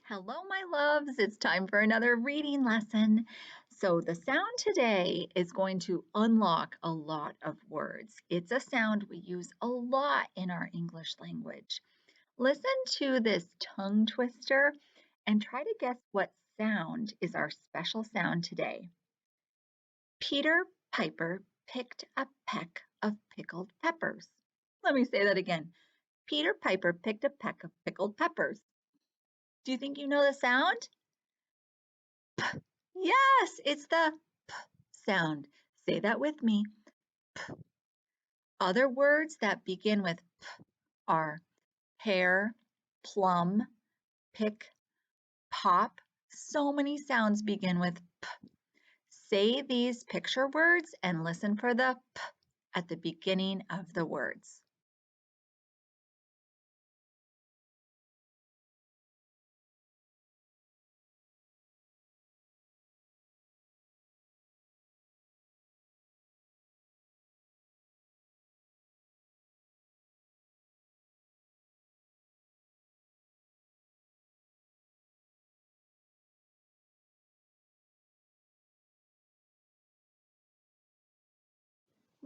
Hello, my loves. It's time for another reading lesson. So, the sound today is going to unlock a lot of words. It's a sound we use a lot in our English language. Listen to this tongue twister and try to guess what sound is our special sound today. Peter Piper picked a peck of pickled peppers. Let me say that again. Peter Piper picked a peck of pickled peppers. Do you think you know the sound? Yes, it's the p sound. Say that with me. P. Other words that begin with p are pear, plum, pick, pop. So many sounds begin with p. Say these picture words and listen for the p at the beginning of the words.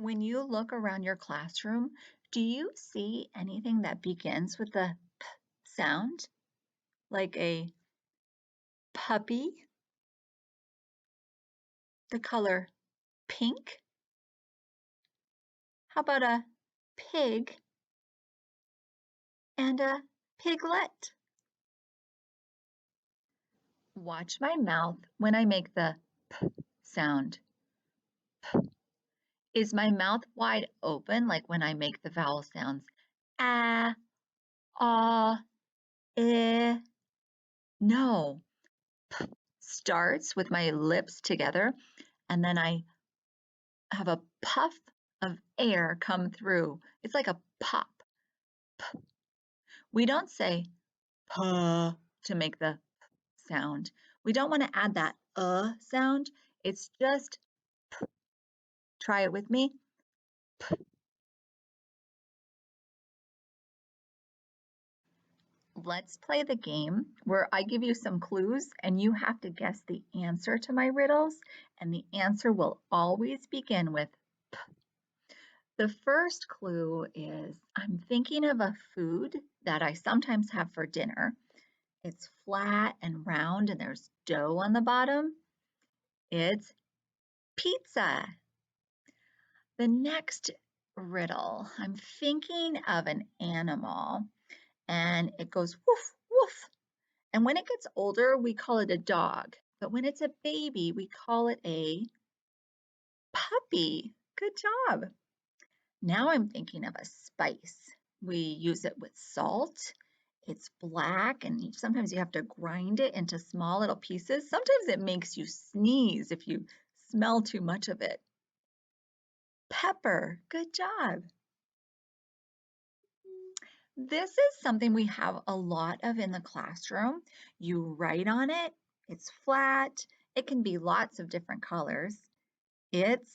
When you look around your classroom, do you see anything that begins with the p sound? Like a puppy, the color pink? How about a pig and a piglet? Watch my mouth when I make the p sound. Is my mouth wide open like when I make the vowel sounds? Ah, ah, eh. No. P starts with my lips together, and then I have a puff of air come through. It's like a pop. P. We don't say puh to make the sound. We don't want to add that sound. It's just p. Try it with me. P. Let's play the game where I give you some clues and you have to guess the answer to my riddles, and the answer will always begin with P. The first clue is I'm thinking of a food that I sometimes have for dinner. It's flat and round and there's dough on the bottom. It's pizza. The next riddle, I'm thinking of an animal and it goes woof, woof. And when it gets older, we call it a dog. But when it's a baby, we call it a puppy. Good job. Now I'm thinking of a spice. We use it with salt. It's black and sometimes you have to grind it into small little pieces. Sometimes it makes you sneeze if you smell too much of it. Pepper. Good job. This is something we have a lot of in the classroom. You write on it, it's flat, it can be lots of different colors. It's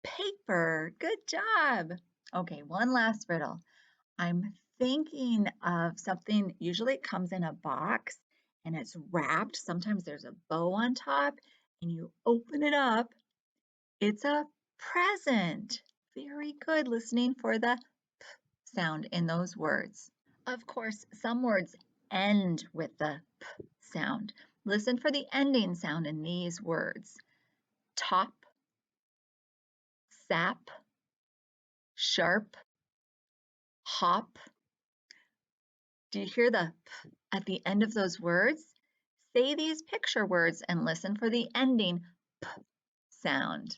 paper. Good job. Okay, one last riddle. I'm thinking of something, usually it comes in a box and it's wrapped. Sometimes there's a bow on top and you open it up. It's a present. Very good listening for the p sound in those words. Of course, some words end with the p sound. Listen for the ending sound in these words. Top, sap, sharp, hop. Do you hear the p at the end of those words? Say these picture words and listen for the ending p sound.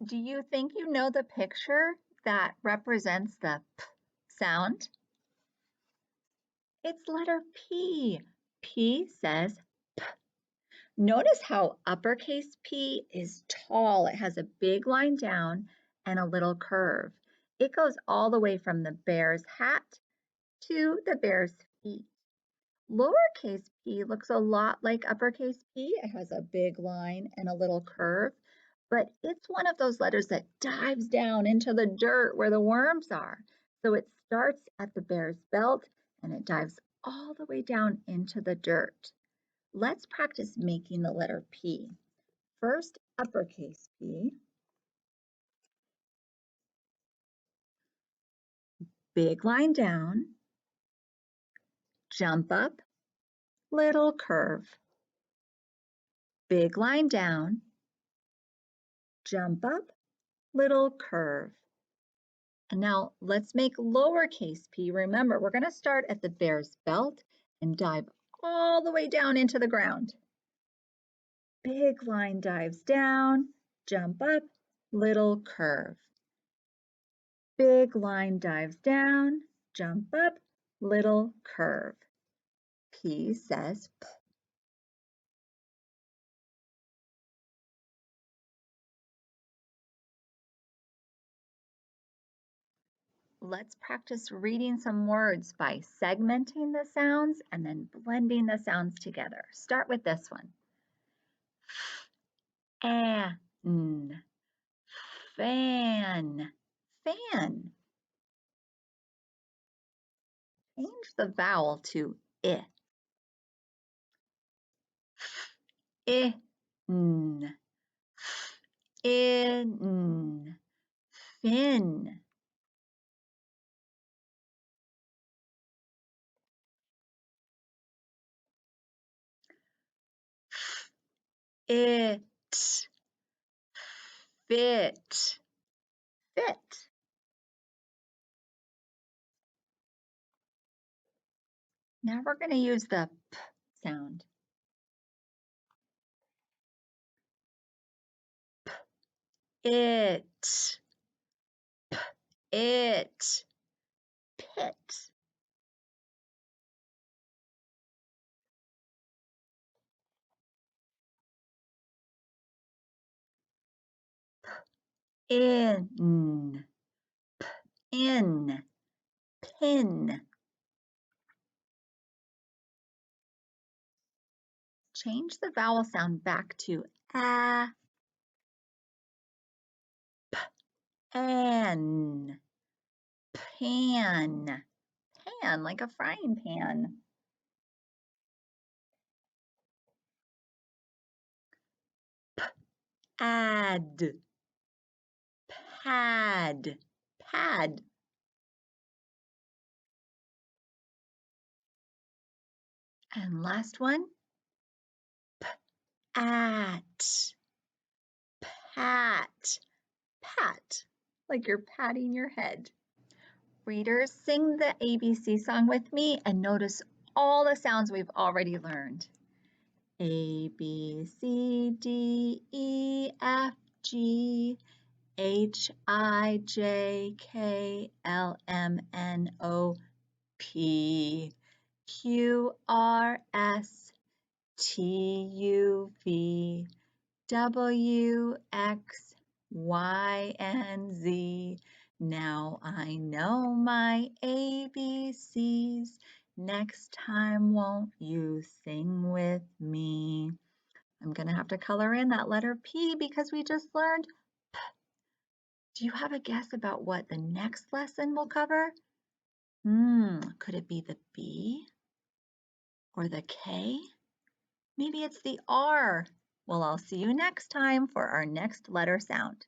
Do you think you know the picture that represents the p sound? It's letter P. P says p. Notice how uppercase P is tall. It has a big line down and a little curve. It goes all the way from the bear's hat to the bear's feet. Lowercase p looks a lot like uppercase P. It has a big line and a little curve, but it's one of those letters that dives down into the dirt where the worms are. So it starts at the bear's belt and it dives all the way down into the dirt. Let's practice making the letter P. First, uppercase P. Big line down, jump up, little curve. Big line down, jump up, little curve. And now let's make lowercase p. Remember, we're going to start at the bear's belt and dive all the way down into the ground. Big line dives down, jump up, little curve. Big line dives down, jump up, little curve. P says P. Let's practice reading some words by segmenting the sounds and then blending the sounds together. Start with this one. An, fan, fan. Change the vowel to I. In, in, fin. It, fit, fit. Now we're going to use the P sound. It, it, pit. In, in, pin. Change the vowel sound back to a, an, pan, pan like a frying pan. Add, pad, pad. And last one, at, pat, pat, like you're patting your head. Readers, sing the ABC song with me and notice all the sounds we've already learned. A, B, C, D, E, F, G, H, I, J, K, L, M, N, O, P, Q, R, S, T, U, V, W, X, Y, and Z. Now I know my ABCs. Next time, won't you sing with me? I'm going to have to color in that letter P because we just learned P. Do you have a guess about what the next lesson will cover? Could it be the B or the K? Maybe it's the R. Well, I'll see you next time for our next letter sound.